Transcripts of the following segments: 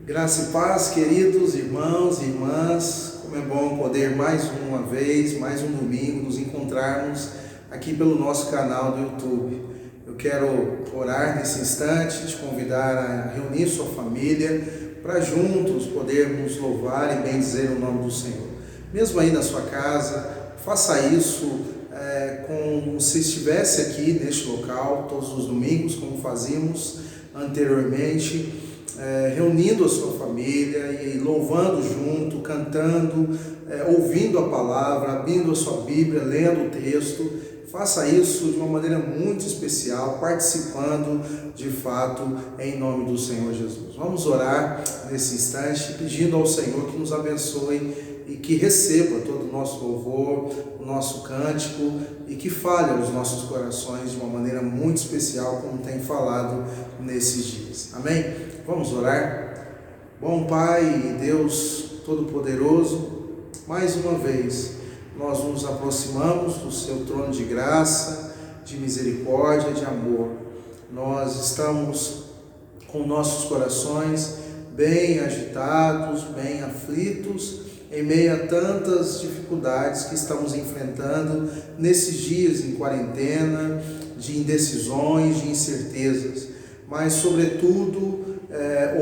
Graça e paz, queridos irmãos e irmãs, como é bom poder mais uma vez, mais um domingo, nos encontrarmos aqui pelo nosso canal do YouTube. Eu quero orar nesse instante, te convidar a reunir sua família para juntos podermos louvar e bendizer o nome do Senhor. Mesmo aí na sua casa, faça isso como se estivesse aqui neste local todos os domingos, como fazíamos anteriormente. Reunindo a sua família e louvando junto, cantando, ouvindo a palavra, abrindo a sua Bíblia, lendo o texto. Faça isso de uma maneira muito especial, participando de fato em nome do Senhor Jesus. Vamos orar nesse instante, pedindo ao Senhor que nos abençoe e que receba todo o nosso louvor, o nosso cântico e que fale aos nossos corações de uma maneira muito especial, como tem falado nesses dias. Amém? Vamos orar. Bom Pai, Deus Todo-Poderoso, mais uma vez nós nos aproximamos do Seu trono de graça, de misericórdia, de amor. Nós estamos com nossos corações bem agitados, bem aflitos, em meio a tantas dificuldades que estamos enfrentando nesses dias em quarentena, de indecisões, de incertezas, mas sobretudo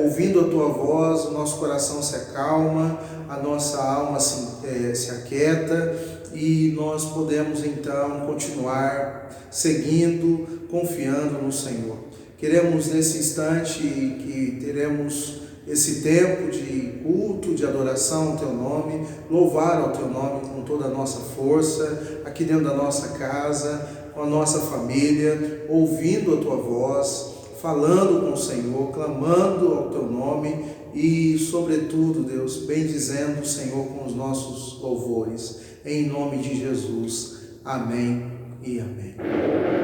ouvindo a Tua voz, o nosso coração se acalma, a nossa alma se aquieta e nós podemos então continuar seguindo, confiando no Senhor. Queremos nesse instante que teremos esse tempo de culto, de adoração ao Teu nome, louvar ao Teu nome com toda a nossa força, aqui dentro da nossa casa, com a nossa família, ouvindo a Tua voz, falando com o Senhor, clamando ao Teu nome e, sobretudo, Deus, bendizendo o Senhor com os nossos louvores. Em nome de Jesus. Amém e amém.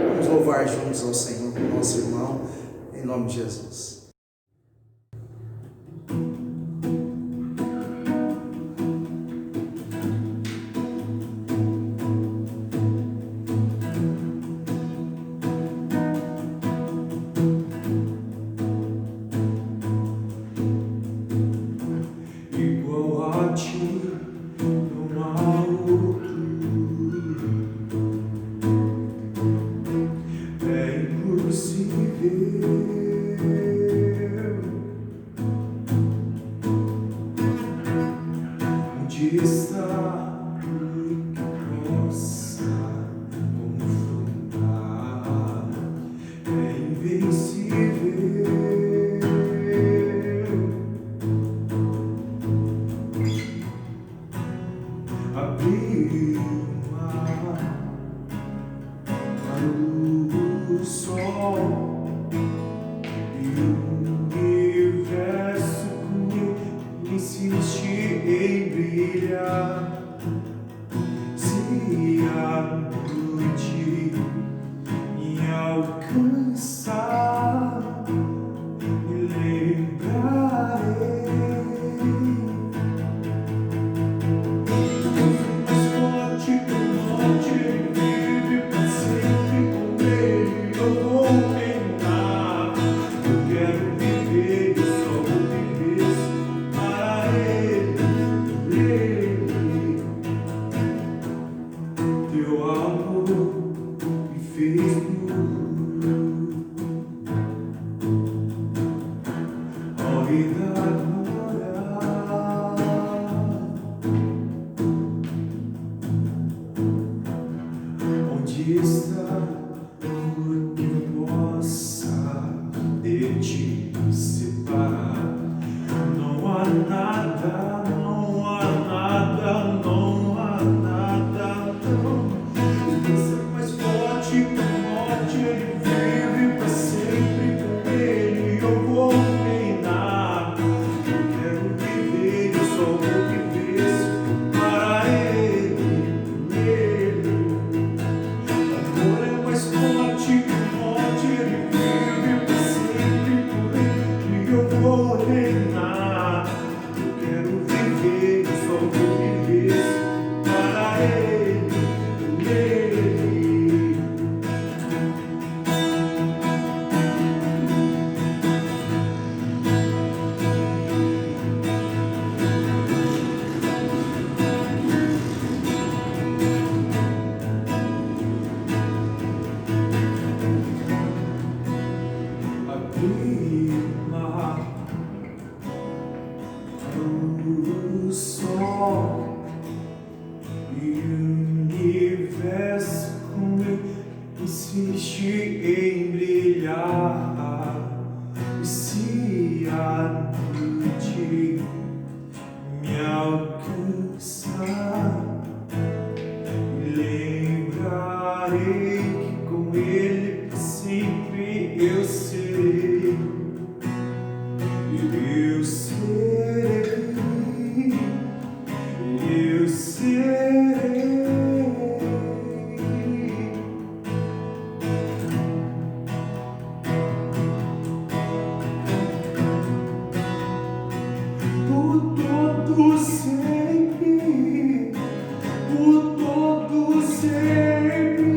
Vamos louvar juntos ao Senhor com o nosso irmão, em nome de Jesus. noite em brilhar, e se a noite me alcançar, lembrarei que com Ele sempre eu serei. Eu serei, eu serei. Por todo sempre, por todo sempre.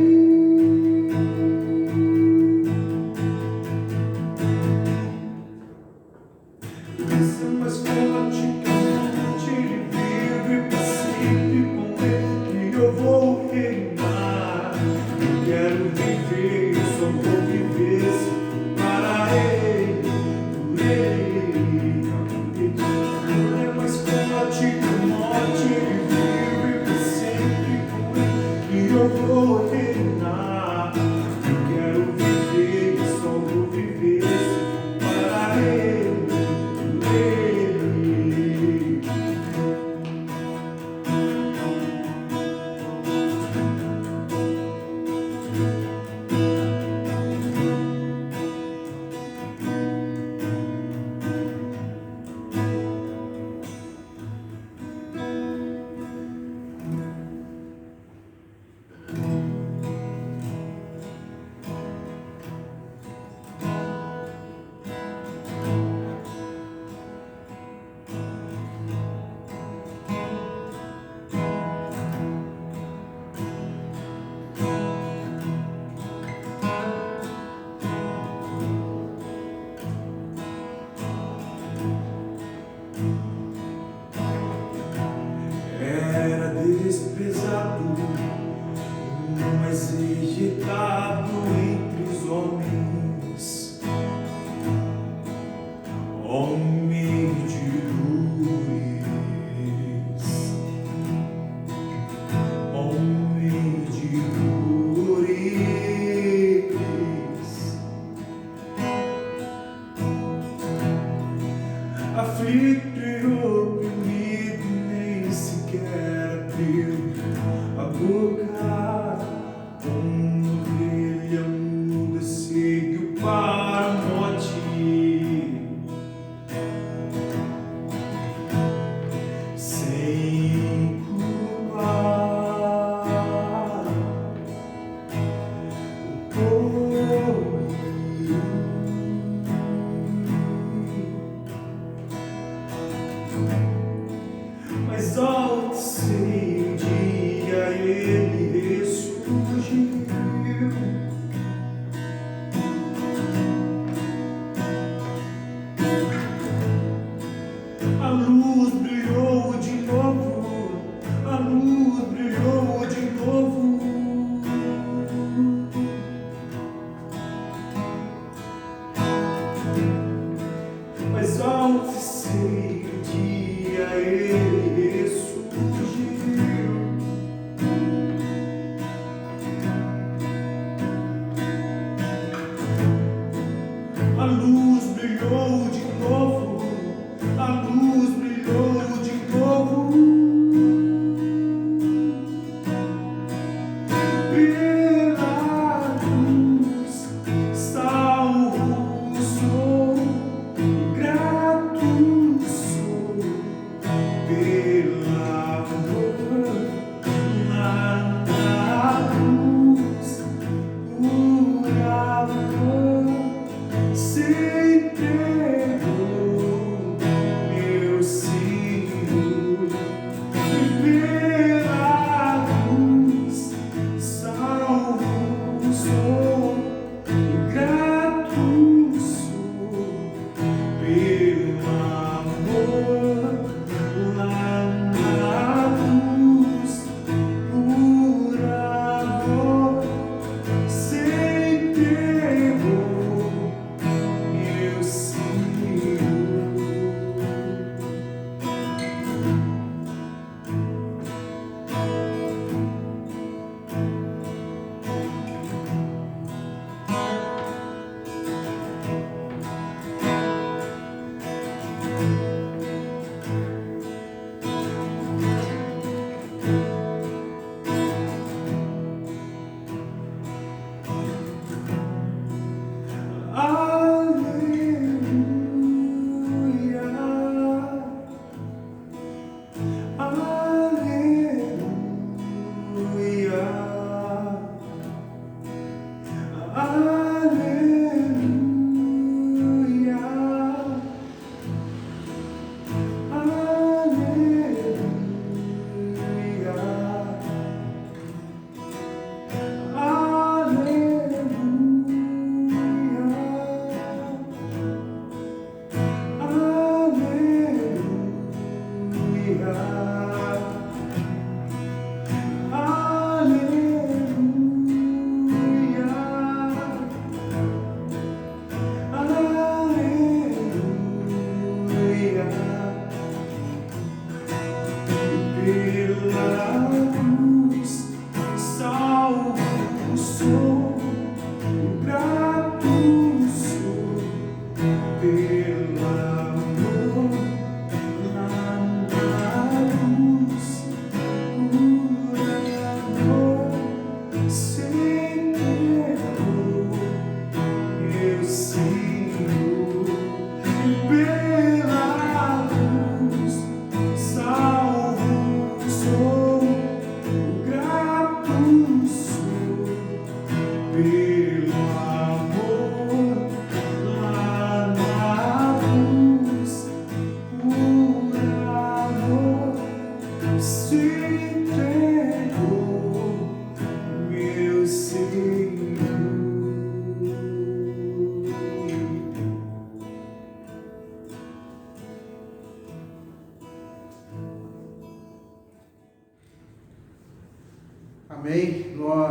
Isso é mais forte que a morte, Ele vive para sempre com Ele que eu vou reinar. Eu quero viver, eu só vou viver se para Ele, por Ele. Ele é mais forte que a morte, Ele vive para sempre com Ele que eu vou reinar. Eu quero viver, eu só vou viver se para Ele. Era desprezado, mas rejeitado entre os homens, homem de dores, homem de dores, aflito e oprimido, nem sequer abriu a boca. Como ovelha muda seguiu para a morte, sem culpa.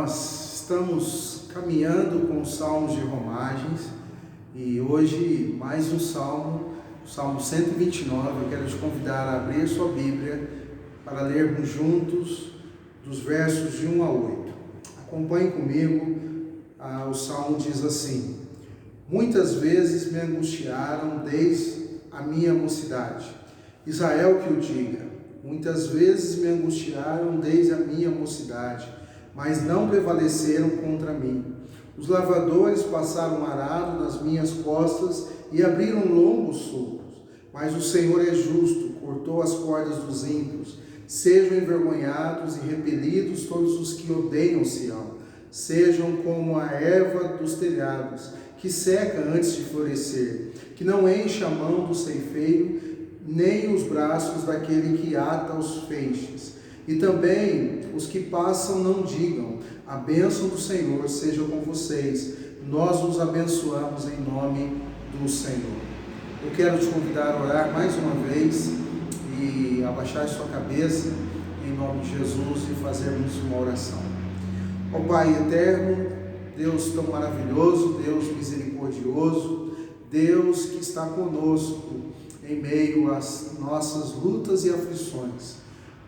Nós estamos caminhando com os salmos de romagens e hoje mais um salmo, o Salmo 129. Eu quero te convidar a abrir sua Bíblia para lermos juntos dos versos de 1 a 8. Acompanhe comigo, o salmo diz assim: muitas vezes me angustiaram desde a minha mocidade. Israel que o diga. Muitas vezes me angustiaram desde a minha mocidade, mas não prevaleceram contra mim. Os lavradores passaram arado nas minhas costas e abriram longos sulcos. Mas o Senhor é justo, cortou as cordas dos ímpios. Sejam envergonhados e repelidos todos os que odeiam Sião. Sejam como a erva dos telhados, que seca antes de florescer, que não enche a mão do ceifeiro, nem os braços daquele que ata os feixes. E também os que passam não digam: a bênção do Senhor seja com vocês. Nós os abençoamos em nome do Senhor. Eu quero te convidar a orar mais uma vez e abaixar sua cabeça em nome de Jesus e fazermos uma oração. Ó Pai eterno, Deus tão maravilhoso, Deus misericordioso, Deus que está conosco em meio às nossas lutas e aflições.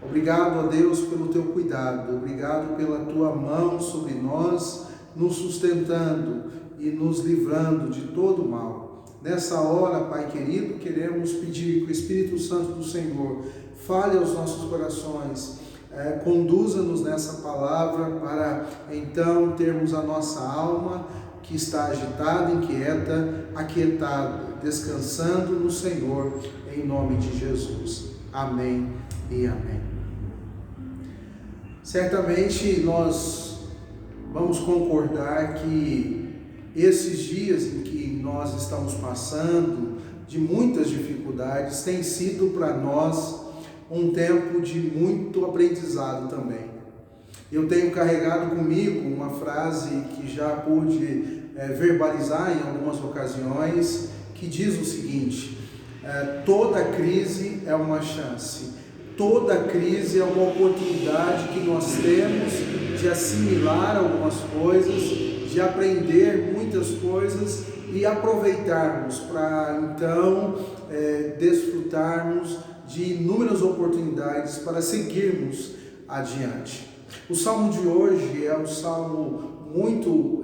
Obrigado a Deus pelo teu cuidado, obrigado pela tua mão sobre nós, nos sustentando e nos livrando de todo mal. Nessa hora, Pai querido, queremos pedir que o Espírito Santo do Senhor fale aos nossos corações, conduza-nos nessa palavra para então termos a nossa alma que está agitada, inquieta, aquietada, descansando no Senhor, em nome de Jesus. Amém e amém. Certamente nós vamos concordar que esses dias em que nós estamos passando, de muitas dificuldades, tem sido para nós um tempo de muito aprendizado também. Eu tenho carregado comigo uma frase que já pude verbalizar em algumas ocasiões, que diz o seguinte: toda crise é uma chance, toda crise é uma oportunidade que nós temos de assimilar algumas coisas, de aprender muitas coisas e aproveitarmos para então desfrutarmos de inúmeras oportunidades para seguirmos adiante. O salmo de hoje é um salmo muito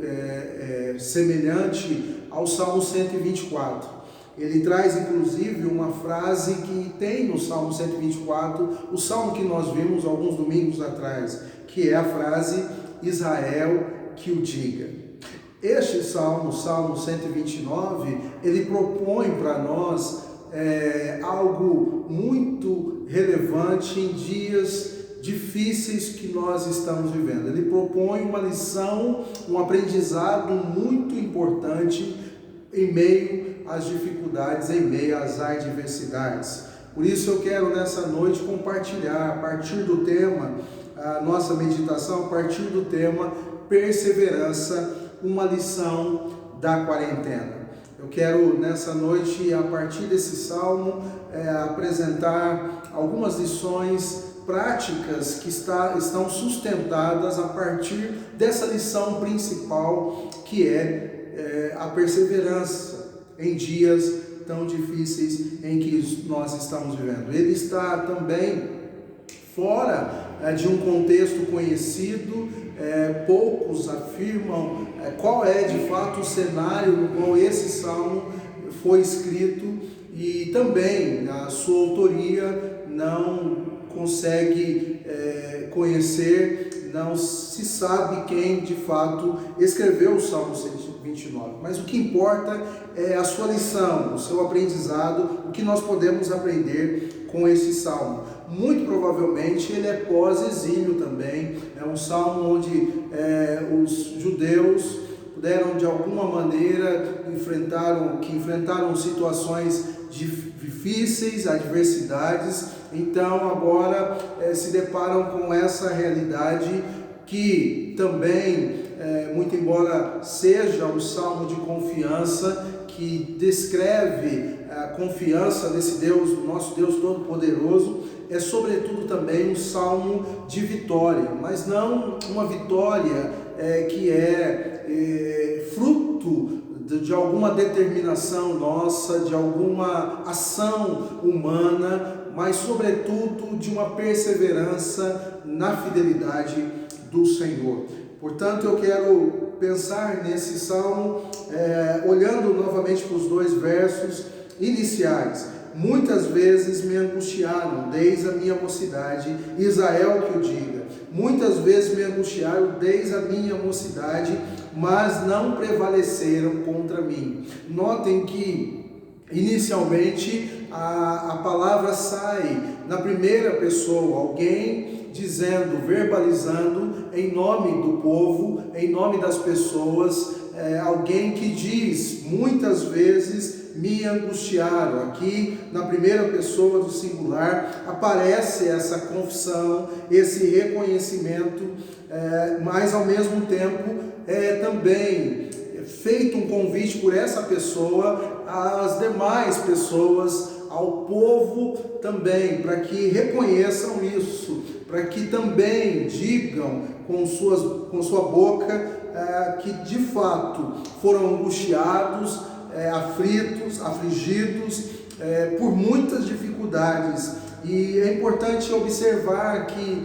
semelhante ao Salmo 124. Ele traz inclusive uma frase que tem no Salmo 124, o salmo que nós vimos alguns domingos atrás, que é a frase Israel que o diga. Este salmo, o Salmo 129, ele propõe para nós algo muito relevante em dias difíceis que nós estamos vivendo. Ele propõe uma lição, um aprendizado muito importante em meio às dificuldades, em meio às adversidades. Por isso eu quero nessa noite compartilhar, a partir do tema, a nossa meditação, a partir do tema perseverança, uma lição da quarentena. Eu quero nessa noite, a partir desse salmo, apresentar algumas lições práticas que estão sustentadas a partir dessa lição principal, que é a perseverança em dias tão difíceis em que nós estamos vivendo. Ele está também fora de um contexto conhecido, poucos afirmam qual é de fato o cenário no qual esse salmo foi escrito, e também a sua autoria não consegue conhecer, não se sabe quem de fato escreveu o Salmo 129, mas o que importa é a sua lição, o seu aprendizado, o que nós podemos aprender com esse salmo. Muito provavelmente ele é pós-exílio também, é um salmo onde os judeus puderam de alguma maneira enfrentaram situações difíceis, adversidades, então agora se deparam com essa realidade que também, muito embora seja um salmo de confiança, que descreve a confiança nesse Deus, o nosso Deus Todo-Poderoso, sobretudo também um salmo de vitória, mas não uma vitória que é fruto de alguma determinação nossa, de alguma ação humana, mas sobretudo de uma perseverança na fidelidade do Senhor. Portanto, eu quero pensar nesse salmo, olhando novamente para os 2 versos iniciais. Muitas vezes me angustiaram desde a minha mocidade, Israel que o diga. Muitas vezes me angustiaram desde a minha mocidade, mas não prevaleceram contra mim. Notem que inicialmente a palavra sai na primeira pessoa, alguém dizendo, verbalizando em nome do povo, em nome das pessoas, alguém que diz, muitas vezes me angustiaram. Aqui na primeira pessoa do singular aparece essa confissão, esse reconhecimento, mas ao mesmo tempo também feito um convite por essa pessoa às demais pessoas, ao povo também, para que reconheçam isso, para que também digam com sua boca que de fato foram angustiados, aflitos, afligidos por muitas dificuldades. E é importante observar que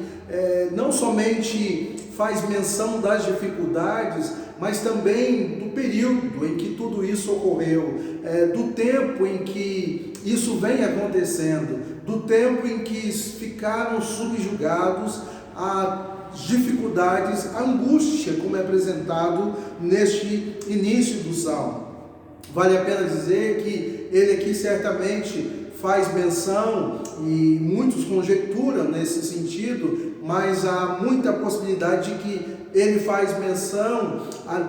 não somente faz menção das dificuldades, mas também do período em que tudo isso ocorreu, do tempo em que isso vem acontecendo, do tempo em que ficaram subjugados às dificuldades, à angústia, como é apresentado neste início do Salmo. Vale a pena dizer que ele aqui certamente faz menção, e muitos conjecturam nesse sentido, mas há muita possibilidade de que ele faz menção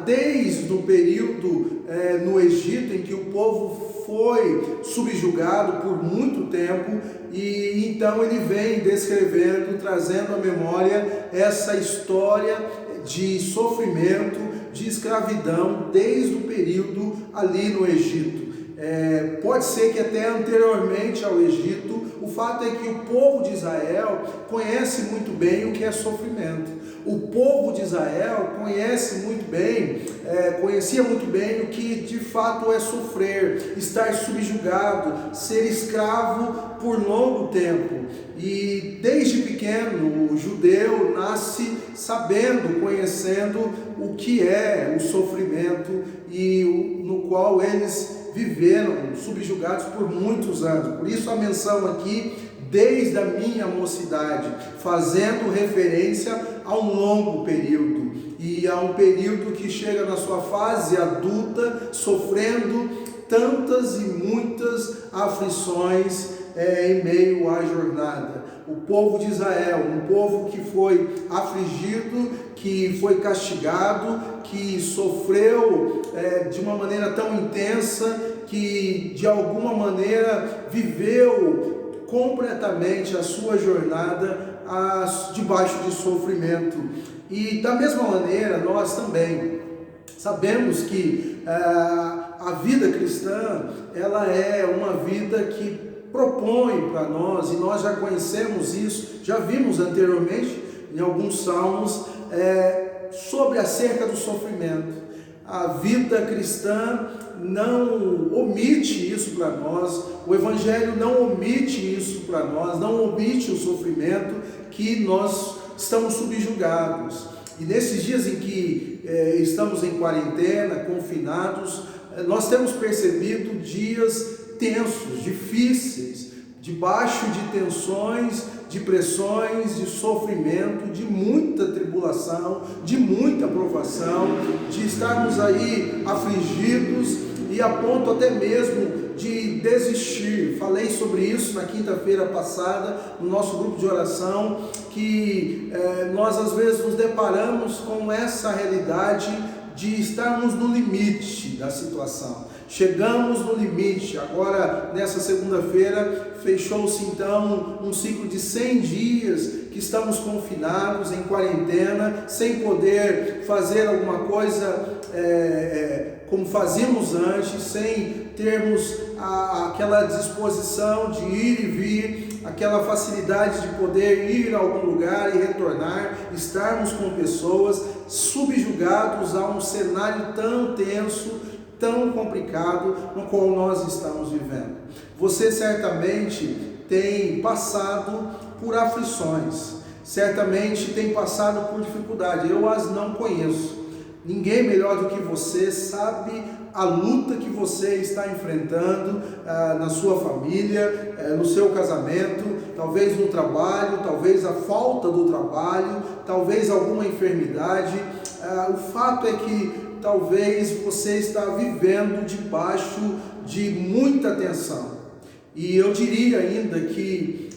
desde o período no Egito, em que o povo foi subjugado por muito tempo, e então ele vem descrevendo, trazendo à memória essa história de sofrimento, de escravidão, desde o período ali no Egito. Pode ser que até anteriormente ao Egito, o fato é que o povo de Israel conhece muito bem o que é sofrimento. O povo de Israel conhecia muito bem o que de fato é sofrer, estar subjugado, ser escravo por longo tempo. E desde pequeno o judeu nasce sabendo, conhecendo o que é o sofrimento e no qual eles viveram subjugados por muitos anos. Por isso a menção aqui, desde a minha mocidade, fazendo referência a um longo período, e a um período que chega na sua fase adulta, sofrendo tantas e muitas aflições em meio à jornada. O povo de Israel, um povo que foi afligido, que foi castigado, que sofreu de uma maneira tão intensa, que de alguma maneira viveu completamente a sua jornada debaixo de sofrimento. E da mesma maneira nós também sabemos que a vida cristã, ela é uma vida que propõe para nós, e nós já conhecemos isso, já vimos anteriormente em alguns salmos, sobre acerca do sofrimento. A vida cristã não omite isso para nós, o Evangelho não omite isso para nós, não omite o sofrimento que nós estamos subjugados. E nesses dias em que estamos em quarentena, confinados, nós temos percebido dias tensos, difíceis, debaixo de tensões, de pressões, de sofrimento, de muita tribulação, de muita provação, de estarmos aí afligidos e a ponto até mesmo de desistir. Falei sobre isso na quinta-feira passada no nosso grupo de oração, que nós às vezes nos deparamos com essa realidade de estarmos no limite da situação. Chegamos no limite. Agora, nessa segunda-feira, fechou-se então um ciclo de 100 dias que estamos confinados, em quarentena, sem poder fazer alguma coisa como fazíamos antes, sem termos aquela disposição de ir e vir, aquela facilidade de poder ir a algum lugar e retornar, estarmos com pessoas, subjugados a um cenário tão tenso, tão complicado no qual nós estamos vivendo. Você certamente tem passado por aflições, certamente tem passado por dificuldade. Eu as não conheço. Ninguém melhor do que você sabe a luta que você está enfrentando na sua família, no seu casamento, talvez no trabalho, talvez a falta do trabalho, talvez alguma enfermidade. O fato é que talvez você está vivendo debaixo de muita tensão. E eu diria ainda que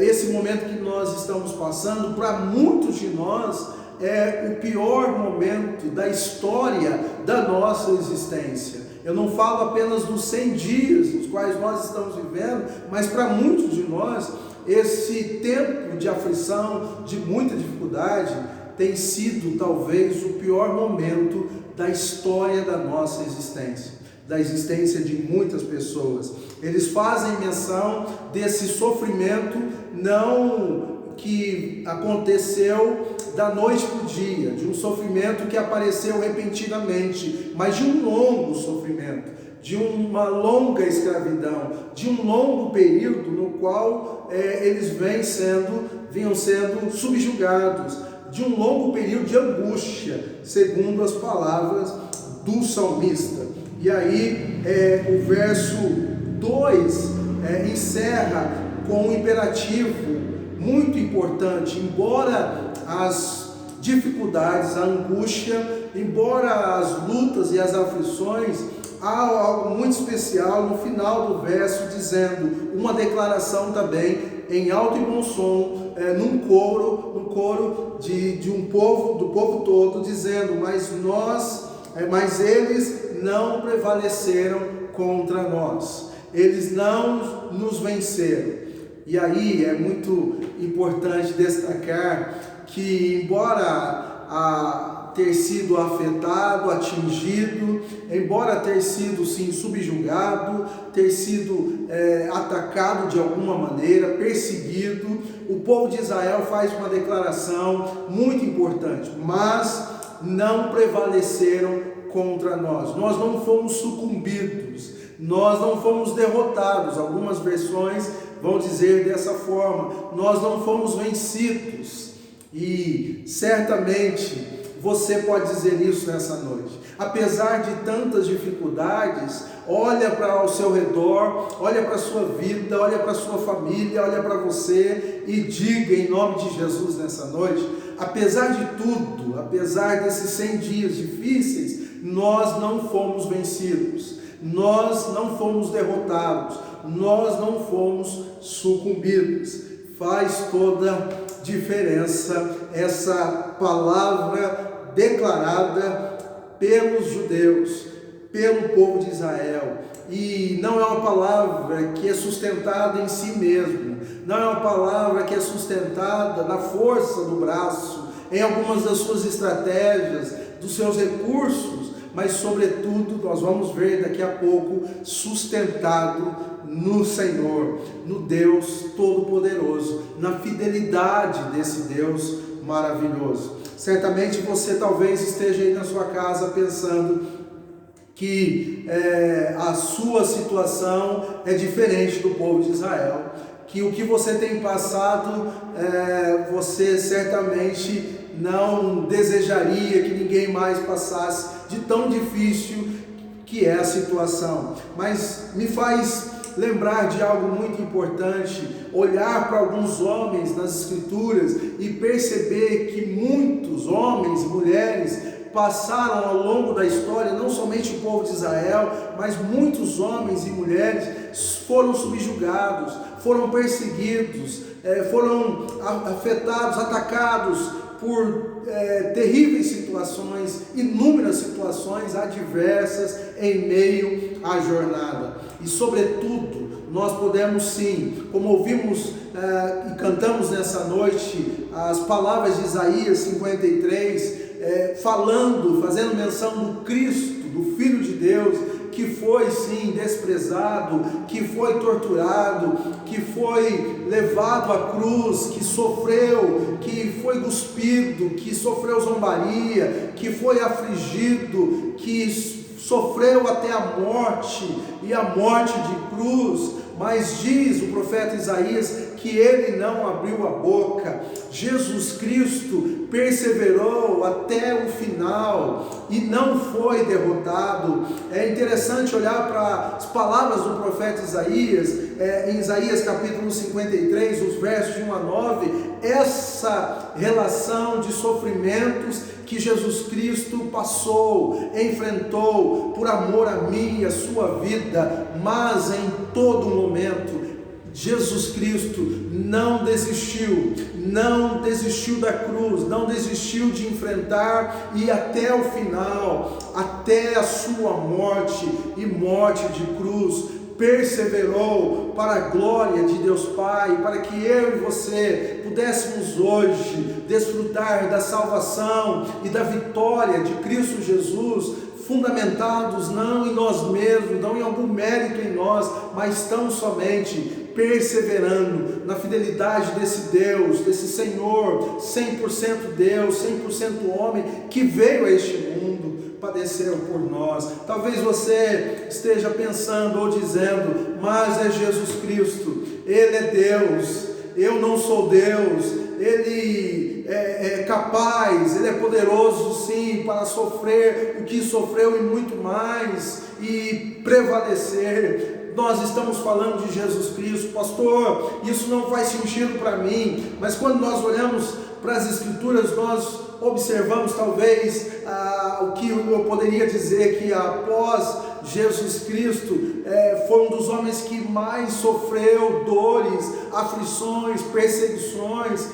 esse momento que nós estamos passando, para muitos de nós, é o pior momento da história da nossa existência. Eu não falo apenas dos 100 dias nos quais nós estamos vivendo, mas para muitos de nós, esse tempo de aflição, de muita dificuldade, tem sido talvez o pior momento da história da nossa existência, da existência de muitas pessoas. Eles fazem menção desse sofrimento não que aconteceu da noite para o dia, de um sofrimento que apareceu repentinamente, mas de um longo sofrimento, de uma longa escravidão, de um longo período no qual eles vinham sendo subjugados, de um longo período de angústia, segundo as palavras do salmista. E aí o verso 2 encerra com um imperativo muito importante. Embora as dificuldades, a angústia, embora as lutas e as aflições, há algo muito especial no final do verso, dizendo uma declaração também em alto e bom som, num coro de um povo, do povo todo, dizendo: mas eles não prevaleceram contra nós, eles não nos venceram. E aí é muito importante destacar que, embora ter sido afetado, atingido, embora ter sido sim subjugado, ter sido atacado de alguma maneira, perseguido, o povo de Israel faz uma declaração muito importante: mas não prevaleceram contra nós. Nós não fomos sucumbidos, nós não fomos derrotados. Algumas versões vão dizer dessa forma: nós não fomos vencidos. E certamente você pode dizer isso nessa noite. Apesar de tantas dificuldades, olha para o seu redor, olha para a sua vida, olha para a sua família, olha para você e diga em nome de Jesus nessa noite: apesar de tudo, apesar desses 100 dias difíceis, nós não fomos vencidos, nós não fomos derrotados, nós não fomos sucumbidos. Faz toda diferença essa palavra declarada pelos judeus, pelo povo de Israel. E não é uma palavra que é sustentada em si mesmo, não é uma palavra que é sustentada na força do braço, em algumas das suas estratégias, dos seus recursos, mas sobretudo, nós vamos ver daqui a pouco, sustentado no Senhor, no Deus Todo-Poderoso, na fidelidade desse Deus maravilhoso. Certamente você talvez esteja aí na sua casa pensando que a sua situação é diferente do povo de Israel, que o que você tem passado, você certamente não desejaria que ninguém mais passasse, de tão difícil que é a situação. Mas me faz lembrar de algo muito importante, olhar para alguns homens nas Escrituras e perceber que muitos homens e mulheres passaram ao longo da história, não somente o povo de Israel, mas muitos homens e mulheres foram subjugados, foram perseguidos, foram afetados, atacados por terríveis situações, inúmeras situações adversas em meio à jornada. E sobretudo, nós podemos sim, como ouvimos e cantamos nessa noite, as palavras de Isaías 53, fazendo menção do Cristo, do Filho de Deus, que foi sim desprezado, que foi torturado, que foi levado à cruz, que sofreu, que foi cuspido, que sofreu zombaria, que foi afligido, que sofreu até a morte, e a morte de cruz. Mas diz o profeta Isaías que ele não abriu a boca. Jesus Cristo perseverou até o final e não foi derrotado. É interessante olhar para as palavras do profeta Isaías, em Isaías capítulo 53, os versos de 1 a 9, essa relação de sofrimentos que Jesus Cristo passou, enfrentou por amor a mim e a sua vida, mas em todo momento Jesus Cristo não desistiu da cruz, não desistiu de enfrentar e até o final, até a sua morte e morte de cruz, perseverou para a glória de Deus Pai, para que eu e você pudéssemos hoje desfrutar da salvação e da vitória de Cristo Jesus, fundamentados não em nós mesmos, não em algum mérito em nós, mas tão somente perseverando na fidelidade desse Deus, desse Senhor, 100% Deus, 100% homem, que veio a este mundo, padeceu por nós. Talvez você esteja pensando ou dizendo, mas é Jesus Cristo, Ele é Deus, eu não sou Deus, Ele é capaz, Ele é poderoso sim, para sofrer o que sofreu e muito mais, e prevalecer. Nós estamos falando de Jesus Cristo, pastor, isso não faz sentido para mim, mas quando nós olhamos para as Escrituras, nós observamos talvez o que eu poderia dizer, que após Jesus Cristo foi um dos homens que mais sofreu dores, aflições, perseguições,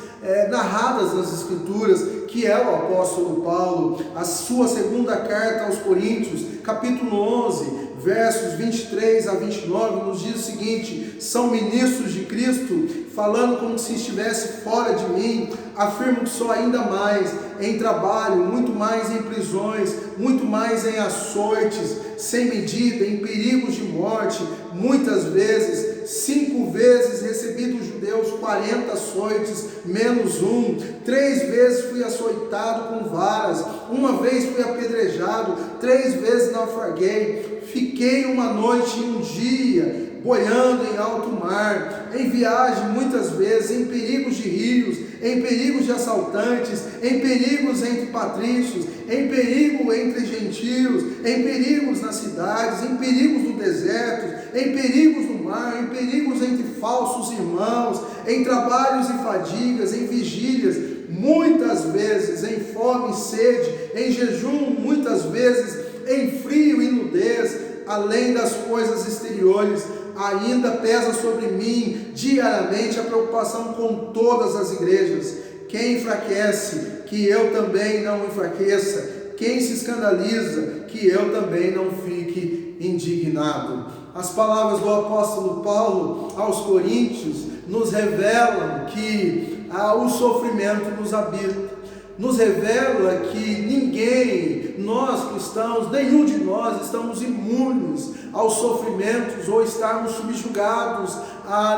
narradas nas Escrituras, que é o apóstolo Paulo. A sua segunda carta aos Coríntios, capítulo 11, versos 23 a 29, nos diz o seguinte: são ministros de Cristo, falando como se estivesse fora de mim, afirmo que sou ainda mais em trabalho, muito mais em prisões, muito mais em açoites, sem medida, em perigos de morte, muitas vezes, 5 vezes recebi dos judeus 40 açoites, menos um, 3 vezes fui açoitado com varas, 1 vez fui apedrejado, 3 vezes naufraguei, fiquei 1 noite e 1 dia, boiando em alto mar, em viagem muitas vezes, em perigos de rios, em perigos de assaltantes, em perigos entre patrícios, em perigo entre gentios, em perigos nas cidades, em perigos no deserto, em perigos no mar, em perigos entre falsos irmãos, em trabalhos e fadigas, em vigílias, muitas vezes em fome e sede, em jejum, muitas vezes em frio e nudez, além das coisas exteriores, ainda pesa sobre mim diariamente a preocupação com todas as igrejas. Quem enfraquece, que eu também não enfraqueça. Quem se escandaliza, que eu também não fique indignado. As palavras do apóstolo Paulo aos Coríntios nos revelam que o sofrimento nos habita. Nos revela que ninguém, nós cristãos, nenhum de nós estamos imunes aos sofrimentos ou estarmos subjugados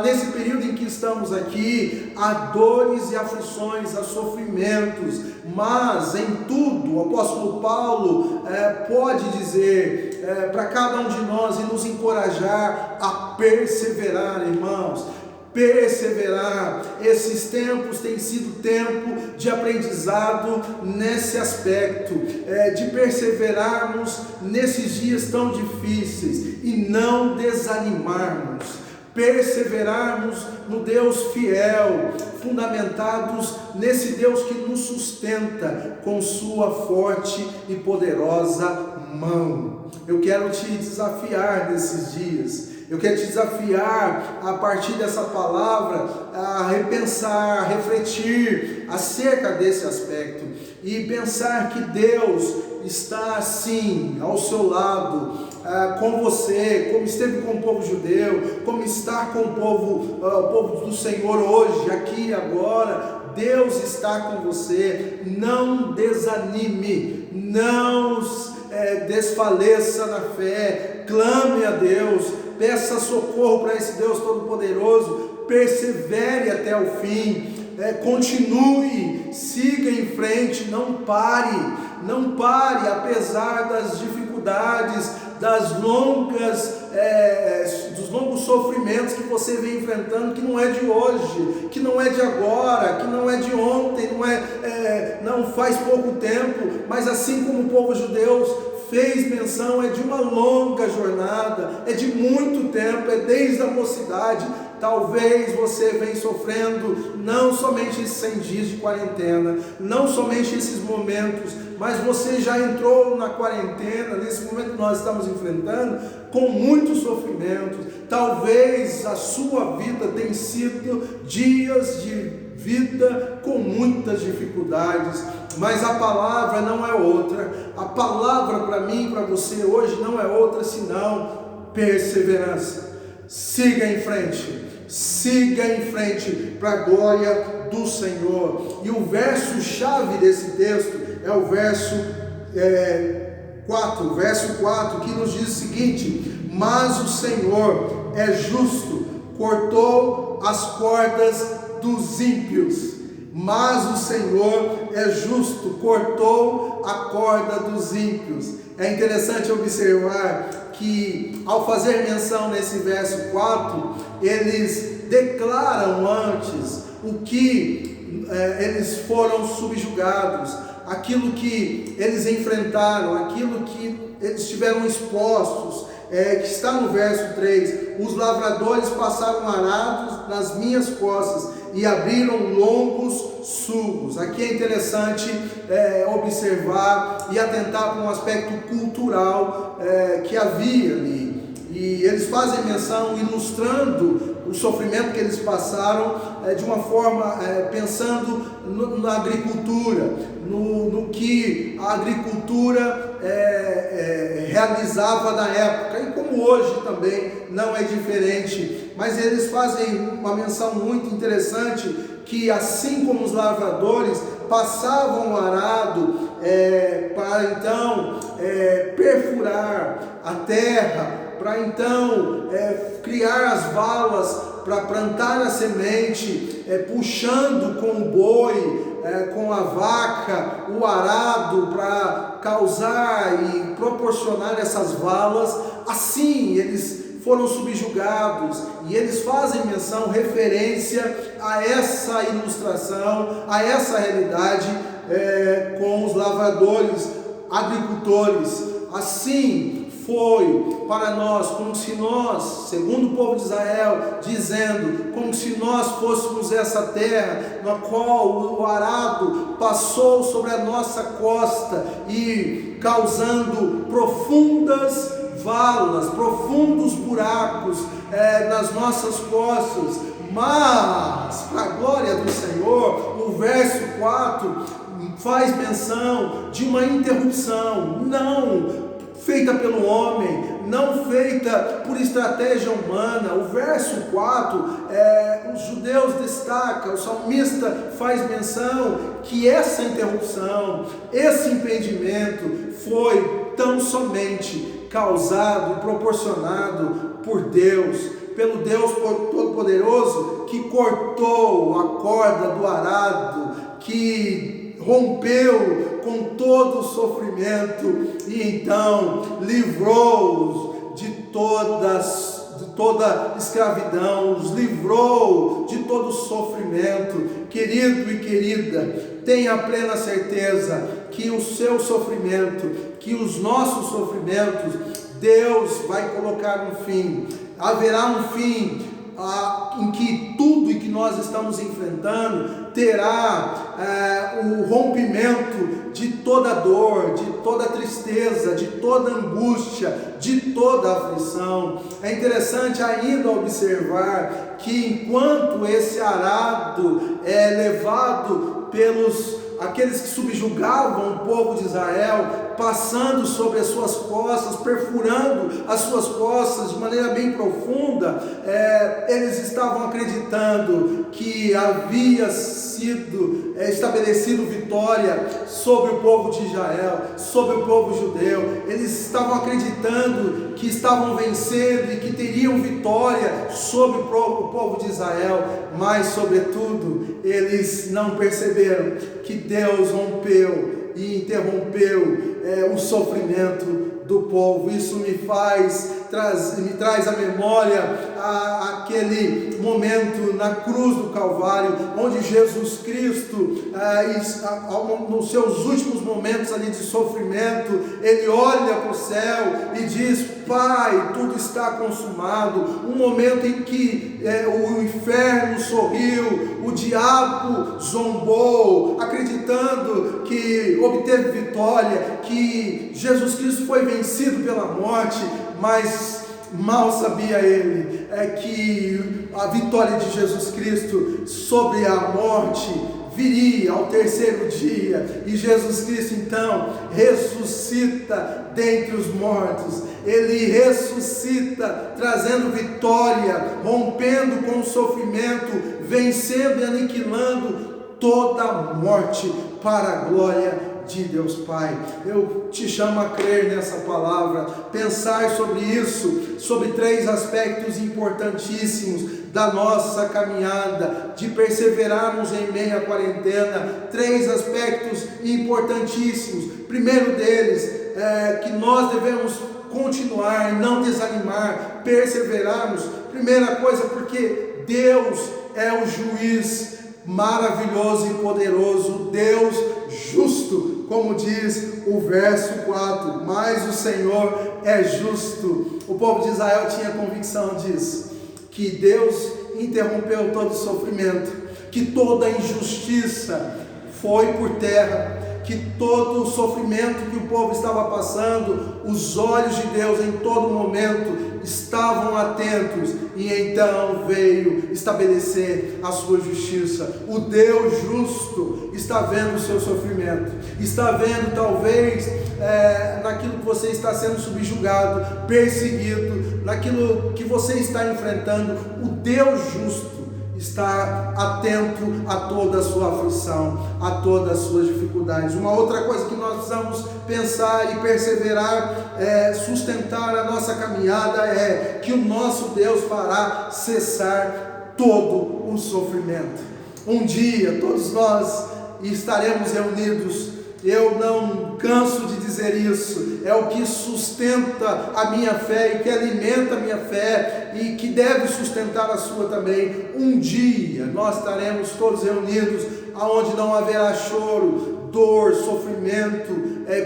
nesse período em que estamos aqui, a dores e aflições, a sofrimentos, mas em tudo o apóstolo Paulo pode dizer para cada um de nós e nos encorajar a perseverar, irmãos. Perseverar. Esses tempos têm sido tempo de aprendizado nesse aspecto, de perseverarmos nesses dias tão difíceis e não desanimarmos, perseverarmos no Deus fiel, fundamentados nesse Deus que nos sustenta com sua forte e poderosa mão. Eu quero te desafiar nesses dias. Eu quero te desafiar, a partir dessa palavra, a repensar, a refletir acerca desse aspecto e pensar que Deus está assim, ao seu lado, com você, como esteve com o povo judeu, como está com o povo do Senhor hoje, aqui e agora. Deus está com você. Não desanime, não desfaleça na fé, clame a Deus, peça socorro para esse Deus Todo-Poderoso, persevere até o fim, continue, siga em frente, não pare, apesar das dificuldades, dos longos sofrimentos que você vem enfrentando, que não é de hoje, que não é de agora, que não é de ontem, não faz pouco tempo, mas assim como o povo judeu fez menção, é de uma longa jornada, é de muito tempo, é desde a mocidade. Talvez você venha sofrendo não somente esses 100 dias de quarentena, não somente esses momentos, mas você já entrou na quarentena, nesse momento que nós estamos enfrentando, com muitos sofrimentos. Talvez a sua vida tenha sido dias de vida com muitas dificuldades, mas a palavra não é outra. A palavra para mim e para você hoje não é outra senão perseverança. Siga em frente para a glória do Senhor. E o verso chave desse texto é o verso 4, que nos diz o seguinte: mas o Senhor é justo, cortou as cordas dos ímpios. Mas o Senhor é justo, cortou a corda dos ímpios. É interessante observar que, ao fazer menção nesse verso 4, eles declaram antes o que eles foram subjugados, aquilo que eles enfrentaram, aquilo que eles tiveram expostos, que está no verso 3, os lavradores passaram arados nas minhas costas e abriram longos sulcos. Aqui é interessante observar e atentar para um aspecto cultural que havia ali. E eles fazem menção, ilustrando o sofrimento que eles passaram, de uma forma, pensando na agricultura, no que a agricultura realizava na época, e como hoje também não é diferente. Mas eles fazem uma menção muito interessante, que assim como os lavradores passavam o arado para então perfurar a terra, para então criar as valas, para plantar a semente, puxando com o boi, com a vaca, o arado, para causar e proporcionar essas valas. Assim eles foram subjugados, e eles fazem menção, referência a essa ilustração, a essa realidade com os lavradores, agricultores. Assim foi para nós, como se nós, segundo o povo de Israel, dizendo, como se nós fôssemos essa terra, na qual o arado passou sobre a nossa costa e causando profundas valas, profundos buracos nas nossas costas. Mas, para a glória do Senhor, o verso 4 faz menção de uma interrupção, não feita pelo homem, não feita por estratégia humana. O verso 4, os judeus destacam, o salmista faz menção que essa interrupção, esse impedimento foi tão somente causado e proporcionado por Deus, pelo Deus Todo-Poderoso, que cortou a corda do arado, que rompeu com todo o sofrimento e então livrou-os de toda escravidão, os livrou de todo sofrimento. Querido e querida, tenha plena certeza que o seu sofrimento, que os nossos sofrimentos, Deus vai colocar um fim. Haverá um fim em que tudo que nós estamos enfrentando terá o rompimento de toda dor, de toda tristeza, de toda angústia, de toda aflição. É interessante ainda observar que enquanto esse arado é levado pelos aqueles que subjugavam o povo de Israel passando sobre as suas costas, perfurando as suas costas de maneira bem profunda, eles estavam acreditando que havia sido estabelecido vitória sobre o povo de Israel, sobre o povo judeu. Eles estavam acreditando que estavam vencendo e que teriam vitória sobre o povo de Israel, mas sobretudo eles não perceberam que Deus rompeu e interrompeu o sofrimento do povo. Isso me traz à memória aquele momento na cruz do Calvário, onde Jesus Cristo, nos seus últimos momentos ali de sofrimento, ele olha para o céu e diz: Pai, tudo está consumado. Um momento em que o inferno sorriu, o diabo zombou, acreditando que obteve vitória, que Jesus Cristo foi vencido pela morte, mas mal sabia ele que a vitória de Jesus Cristo sobre a morte viria ao terceiro dia, e Jesus Cristo então ressuscita dentre os mortos. Ele ressuscita trazendo vitória, rompendo com o sofrimento, vencendo e aniquilando toda a morte para a glória de Deus Pai. Eu te chamo a crer nessa palavra, pensar sobre isso, sobre 3 aspectos importantíssimos da nossa caminhada, de perseverarmos em meio à quarentena. 3 aspectos importantíssimos. Primeiro deles é que nós devemos continuar e não desanimar, perseverarmos. Primeira coisa, porque Deus é o juiz maravilhoso e poderoso, Deus justo, como diz o verso 4, mas o Senhor é justo. O povo de Israel tinha convicção disso, que Deus interrompeu todo o sofrimento, que toda a injustiça foi por terra, que todo o sofrimento que o povo estava passando, os olhos de Deus em todo momento estavam atentos, e então veio estabelecer a sua justiça. O Deus justo está vendo o seu sofrimento, está vendo talvez naquilo que você está sendo subjugado, perseguido, naquilo que você está enfrentando. O Deus justo está atento a toda a sua aflição, a todas as suas dificuldades. Uma outra coisa que nós precisamos pensar e perseverar, sustentar a nossa caminhada, é que o nosso Deus fará cessar todo o sofrimento. Um dia todos nós estaremos reunidos. Eu não canso de dizer isso, é o que sustenta a minha fé e que alimenta a minha fé e que deve sustentar a sua também. Um dia nós estaremos todos reunidos, aonde não haverá choro, dor, sofrimento,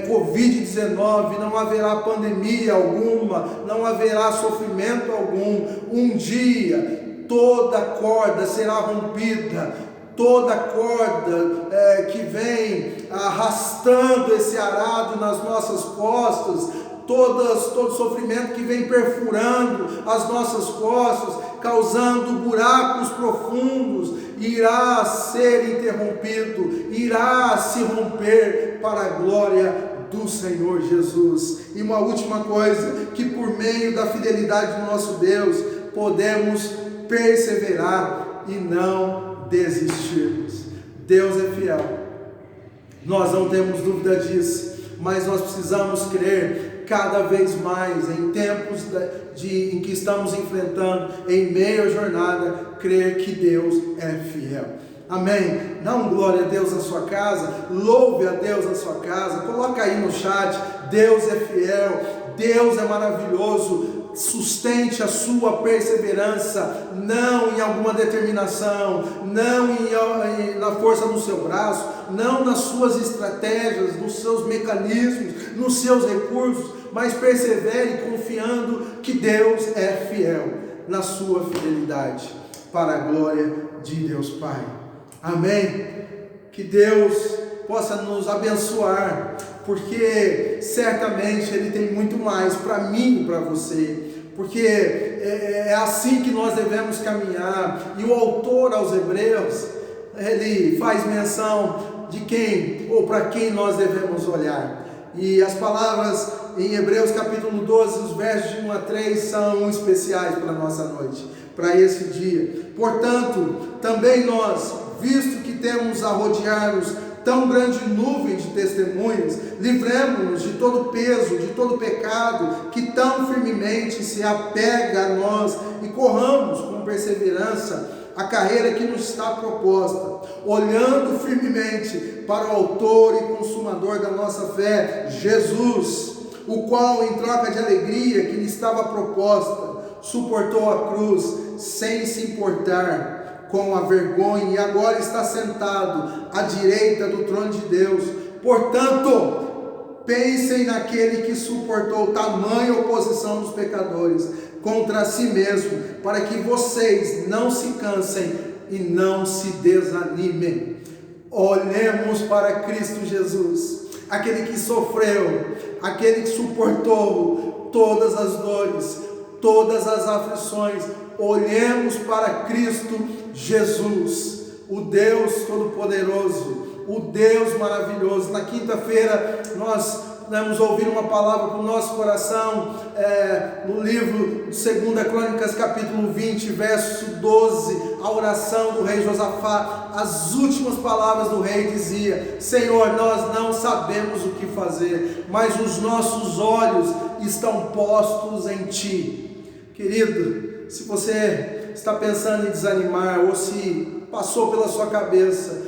Covid-19, não haverá pandemia alguma, não haverá sofrimento algum. Um dia toda corda será rompida, toda corda que vem arrastando esse arado nas nossas costas, todo sofrimento que vem perfurando as nossas costas, causando buracos profundos, irá ser interrompido, irá se romper para a glória do Senhor Jesus. E uma última coisa, que por meio da fidelidade do nosso Deus, podemos perseverar e não desistirmos. Deus é fiel, nós não temos dúvida disso, mas nós precisamos crer cada vez mais em tempos em que estamos enfrentando, em meio à jornada, crer que Deus é fiel. Amém? Dá um glória a Deus na sua casa, louve a Deus na sua casa, coloca aí no chat: Deus é fiel, Deus é maravilhoso. Sustente a sua perseverança, não em alguma determinação, não na força do seu braço, não nas suas estratégias, nos seus mecanismos, nos seus recursos, mas persevere confiando que Deus é fiel na sua fidelidade, para a glória de Deus Pai. Amém? Que Deus possa nos abençoar, porque certamente Ele tem muito mais para mim e para você, porque é assim que nós devemos caminhar. E o autor aos Hebreus, ele faz menção de quem ou para quem nós devemos olhar, E as palavras em Hebreus capítulo 12, os versos de 1 a 3 são especiais para a nossa noite, para esse dia. Portanto, também nós, visto que temos a rodear-nos tão grande nuvem de testemunhas, livremos-nos de todo peso, de todo pecado que tão firmemente se apega a nós e corramos com perseverança a carreira que nos está proposta, olhando firmemente para o autor e consumador da nossa fé, Jesus, o qual, em troca de alegria que lhe estava proposta, suportou a cruz sem se importar com a vergonha e agora está sentado à direita do trono de Deus. Portanto, pensem naquele que suportou tamanha oposição dos pecadores contra si mesmo, para que vocês não se cansem e não se desanimem. Olhemos para Cristo Jesus, aquele que sofreu, aquele que suportou todas as dores, todas as aflições. Olhemos para Cristo Jesus, o Deus Todo-Poderoso, o Deus maravilhoso. Na quinta-feira nós vamos ouvir uma palavra para o nosso coração, no livro de 2 Crônicas, capítulo 20, verso 12, a oração do rei Josafá. As últimas palavras do rei dizia: Senhor, nós não sabemos o que fazer, mas os nossos olhos estão postos em Ti. Querido, se você está pensando em desanimar, ou se passou pela sua cabeça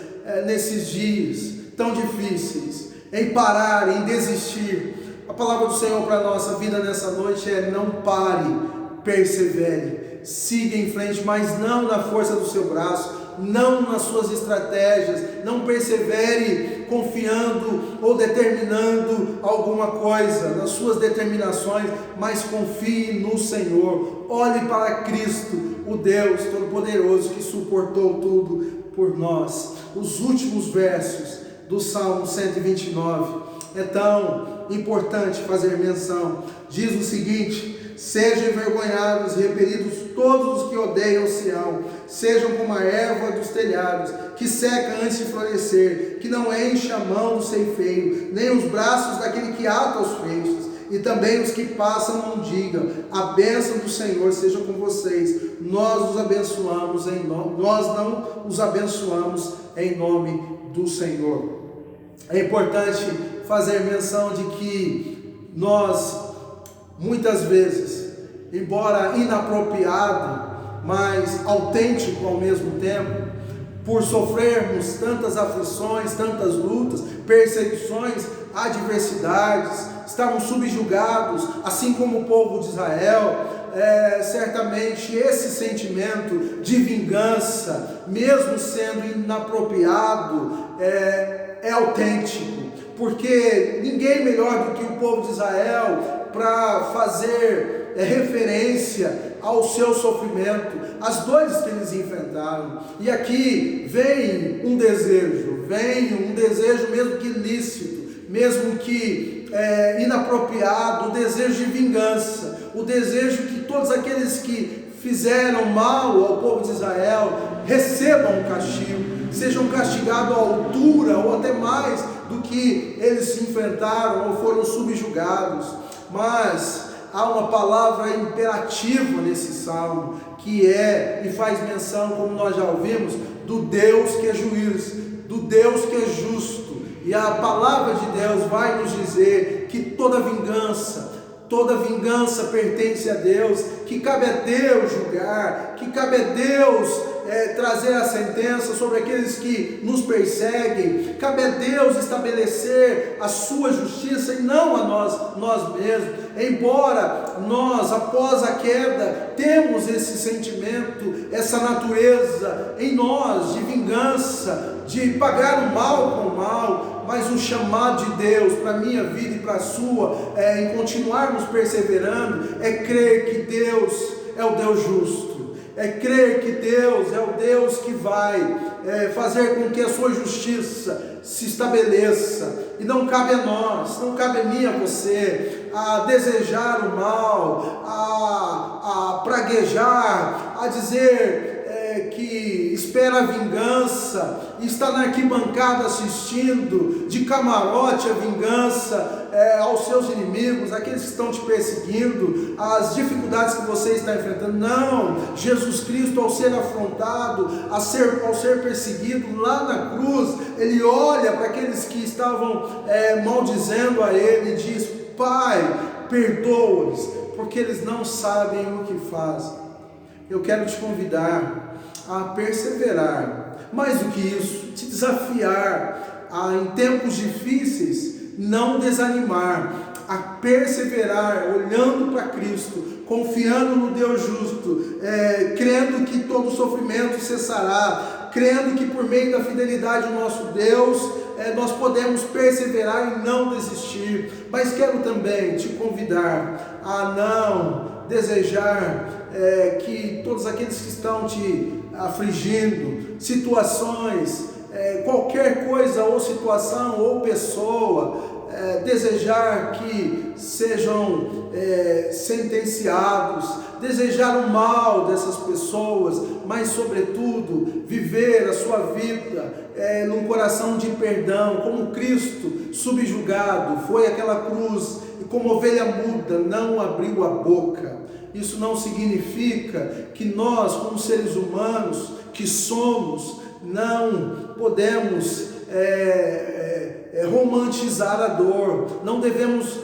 nesses dias tão difíceis, em parar, em desistir, a palavra do Senhor para a nossa vida nessa noite é: não pare, persevere, siga em frente, mas não na força do seu braço, não nas suas estratégias, não persevere confiando ou determinando alguma coisa, nas suas determinações, mas confie no Senhor. Olhe para Cristo, o Deus Todo-Poderoso que suportou tudo por nós. Os últimos versos do Salmo 129 é tão importante fazer menção. Diz o seguinte: sejam envergonhados e repelidos todos os que odeiam Sião, sejam como a erva dos telhados, que seca antes de florescer, que não enche a mão do ceifeiro, nem os braços daquele que ata os feixes, e também os que passam não digam: a bênção do Senhor seja com vocês. Nós não os abençoamos em nome do Senhor. É importante fazer menção de que nós, muitas vezes, embora inapropriado, mas autêntico ao mesmo tempo, por sofrermos tantas aflições, tantas lutas, perseguições, adversidades, estarmos subjugados, assim como o povo de Israel, certamente esse sentimento de vingança, mesmo sendo inapropriado, é autêntico, porque ninguém melhor do que o povo de Israel para fazer referência ao seu sofrimento, às dores que eles enfrentaram. E aqui vem um desejo mesmo que ilícito, mesmo que inapropriado, o desejo de vingança, o desejo que todos aqueles que fizeram mal ao povo de Israel recebam um castigo, sejam castigados à altura ou até mais do que eles enfrentaram ou foram subjugados. Mas há uma palavra imperativa nesse salmo, que e faz menção, como nós já ouvimos, do Deus que é juiz, do Deus que é justo. E a palavra de Deus vai nos dizer que toda vingança pertence a Deus, que cabe a Deus julgar, que cabe a Deus trazer a sentença sobre aqueles que nos perseguem, cabe a Deus estabelecer a sua justiça e não a nós mesmos. Embora nós, após a queda, temos esse sentimento, essa natureza em nós de vingança, de pagar o mal com o mal, mas o chamado de Deus para a minha vida e para a sua, em continuarmos perseverando, é crer que Deus é o Deus justo, é crer que Deus é o Deus que vai fazer com que a sua justiça se estabeleça, e não cabe a nós, não cabe a mim, a você, a desejar o mal, a praguejar, a dizer que espera a vingança, está na arquibancada assistindo, de camarote a vingança aos seus inimigos, aqueles que estão te perseguindo, as dificuldades que você está enfrentando. Não, Jesus Cristo, ao ser afrontado, ao ser perseguido lá na cruz, Ele olha para aqueles que estavam maldizendo a Ele e diz: Pai, perdoa-os, porque eles não sabem o que fazem. Eu quero te convidar a perseverar, mais do que isso, te desafiar a, em tempos difíceis, não desanimar, a perseverar, olhando para Cristo, confiando no Deus justo, crendo que todo sofrimento cessará, crendo que por meio da fidelidade do nosso Deus, nós podemos perseverar e não desistir. Mas quero também te convidar a não desejar que todos aqueles que estão te afligindo, situações, qualquer coisa ou situação ou pessoa, desejar que sejam sentenciados, desejar o mal dessas pessoas, mas sobretudo viver a sua vida num coração de perdão, como Cristo subjugado foi àquela cruz e como ovelha muda não abriu a boca. Isso não significa que nós, como seres humanos que somos, não podemos romantizar a dor, não devemos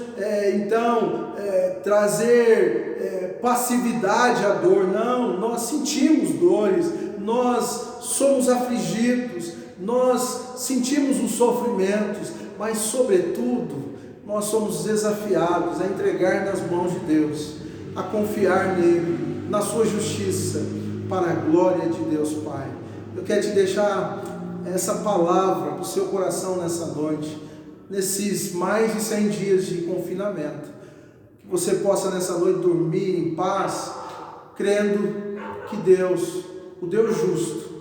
trazer passividade à dor. Não, nós sentimos dores, nós somos afligidos, nós sentimos os sofrimentos, mas sobretudo nós somos desafiados a entregar nas mãos de Deus, a confiar nele, na sua justiça, para a glória de Deus Pai. Eu quero te deixar essa palavra para o seu coração nessa noite, nesses mais de 100 dias de confinamento, que você possa nessa noite dormir em paz, crendo que Deus, o Deus justo,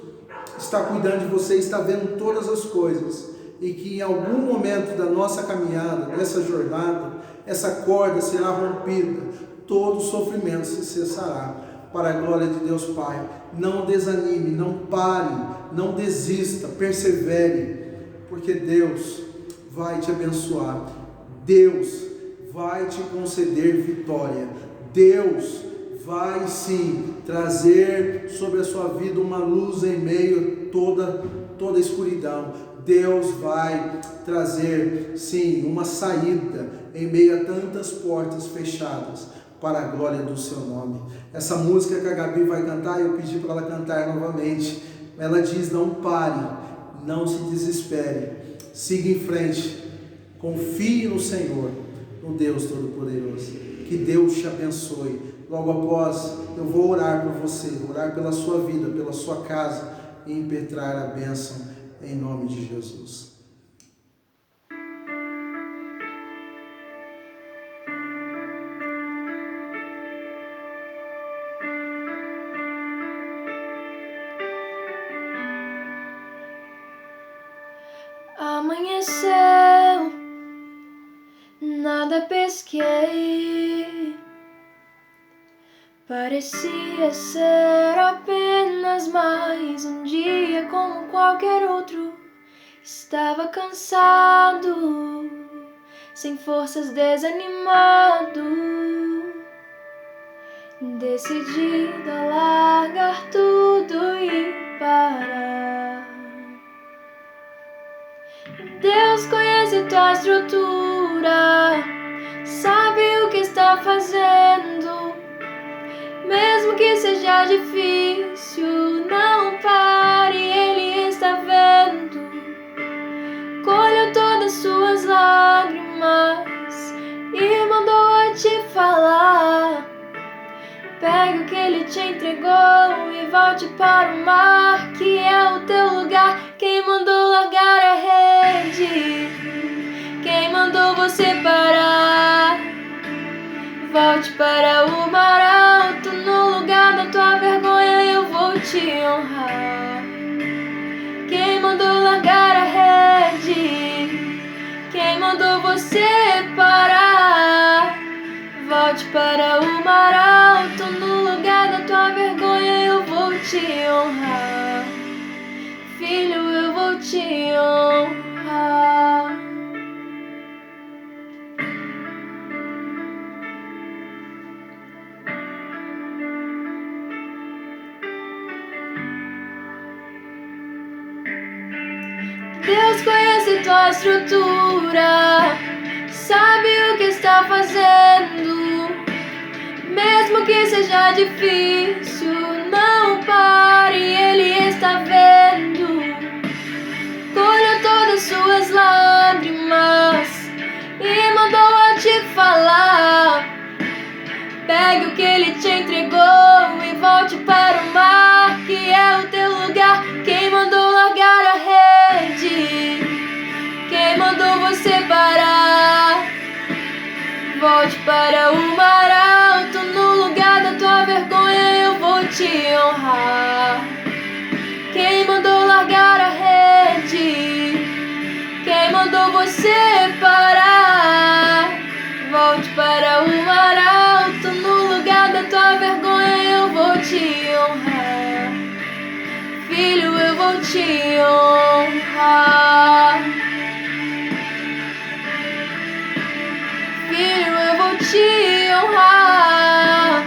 está cuidando de você, está vendo todas as coisas, e que em algum momento da nossa caminhada, dessa jornada, essa corda será rompida, todo sofrimento se cessará, para a glória de Deus Pai. Não desanime, não pare, não desista, persevere, porque Deus vai te abençoar, Deus vai te conceder vitória, Deus vai sim trazer sobre a sua vida uma luz em meio a toda a escuridão. Deus vai trazer sim uma saída em meio a tantas portas fechadas, para a glória do seu nome. Essa música que a Gabi vai cantar, eu pedi para ela cantar novamente. Ela diz: não pare, não se desespere, siga em frente, confie no Senhor, no Deus Todo-Poderoso. Que Deus te abençoe. Logo após, eu vou orar por você, orar pela sua vida, pela sua casa e impetrar a bênção em nome de Jesus. Amanheceu, nada pesquei, parecia ser apenas mais um dia como qualquer outro. Estava cansado, sem forças, desanimado, decidido a largar tudo e parar. Deus conhece tua estrutura, sabe o que está fazendo. Mesmo que seja difícil, não pare, Ele está vendo. Colheu todas suas lágrimas e mandou a te falar. Pegue o que Ele te entregou e volte para o mar, que é o teu lugar. Quem mandou largar a rede? Quem mandou você parar? Volte para o mar alto, no lugar da tua vergonha eu vou te honrar. Quem mandou largar a rede? Quem mandou você parar? Volte para o mar alto, no lugar da tua vergonha eu vou te honrar. te honrar. Deus conhece tua estrutura, sabe o que está fazendo. Mesmo que seja difícil, não pare, Ele está vendo. Colheu todas suas lágrimas e mandou a te falar. Pegue o que Ele te entregou e volte para o mar, que é o teu lugar. Quem mandou largar a rede? Quem mandou você parar? Volte para o mar alto, no lugar da tua vergonha eu vou te honrar. Quem mandou largar a rede? Quem mandou você parar? Volte para o mar alto, no lugar da tua vergonha eu vou te honrar. Filho, eu vou te honrar. Filho, eu vou te honrar.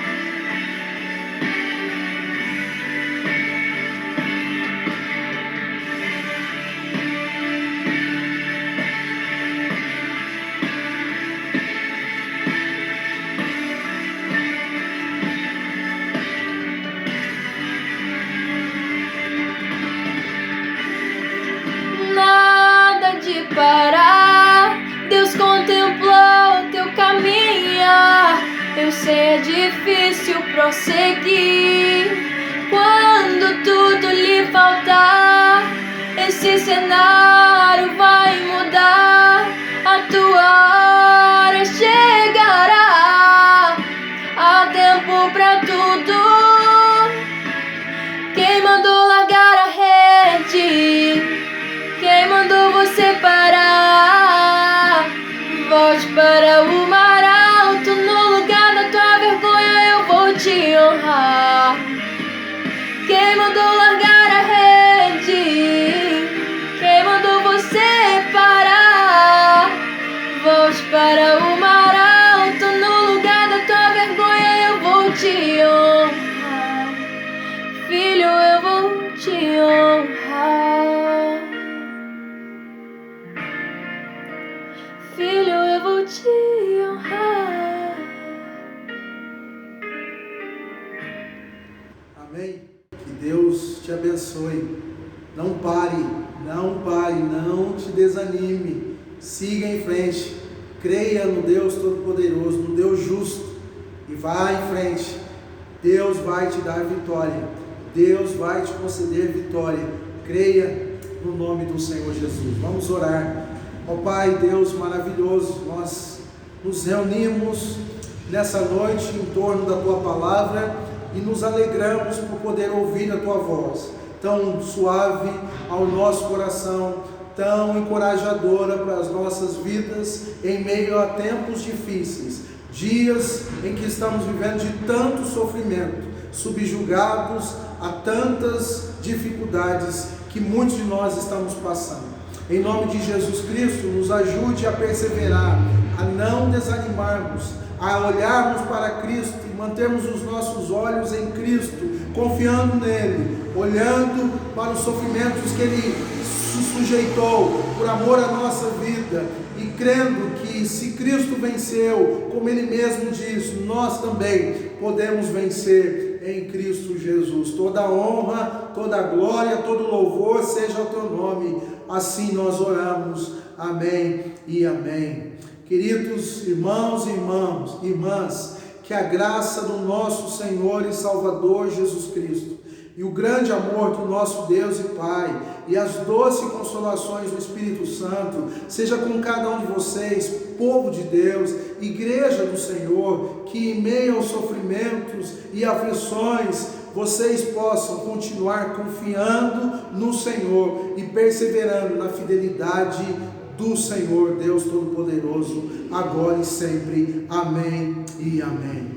Nada de parar, Deus contemplou teu caminhar. Eu sei é difícil prosseguir quando tudo lhe faltar. Esse cenário vai mudar, a tua hora chegará. Há tempo pra tudo. Quem mandou largar a rede? Quem mandou você parar? Volte para o mar alto, no lugar da tua vergonha eu vou te honrar. Quem mandou largar a rede? Quem mandou você parar? Volte para o mar alto, no lugar da tua vergonha eu vou te honrar. Filho, eu vou te honrar. Filho, eu vou te honrar. Amém? Que Deus te abençoe. Não pare, não te desanime. Siga em frente. Creia no Deus Todo-Poderoso, no Deus justo. E vá em frente. Deus vai te dar vitória. Deus vai te conceder vitória. Creia no nome do Senhor Jesus. Vamos orar. Ó Pai, Deus maravilhoso, nós nos reunimos nessa noite em torno da Tua Palavra e nos alegramos por poder ouvir a Tua voz, tão suave ao nosso coração, tão encorajadora para as nossas vidas em meio a tempos difíceis, dias em que estamos vivendo de tanto sofrimento, subjugados a tantas dificuldades que muitos de nós estamos passando. Em nome de Jesus Cristo, nos ajude a perseverar, a não desanimarmos, a olharmos para Cristo e mantermos os nossos olhos em Cristo, confiando nele, olhando para os sofrimentos que Ele se sujeitou por amor à nossa vida e crendo que se Cristo venceu, como Ele mesmo diz, nós também podemos vencer em Cristo Jesus. Toda a honra, toda a glória, todo louvor seja ao Teu nome. Assim nós oramos. Amém e amém. Queridos irmãos e irmãs, que a graça do nosso Senhor e Salvador Jesus Cristo e o grande amor do nosso Deus e Pai e as doces consolações do Espírito Santo seja com cada um de vocês, povo de Deus, igreja do Senhor, que em meio aos sofrimentos e aflições vocês possam continuar confiando no Senhor e perseverando na fidelidade do Senhor Deus Todo-Poderoso, agora e sempre. Amém e amém.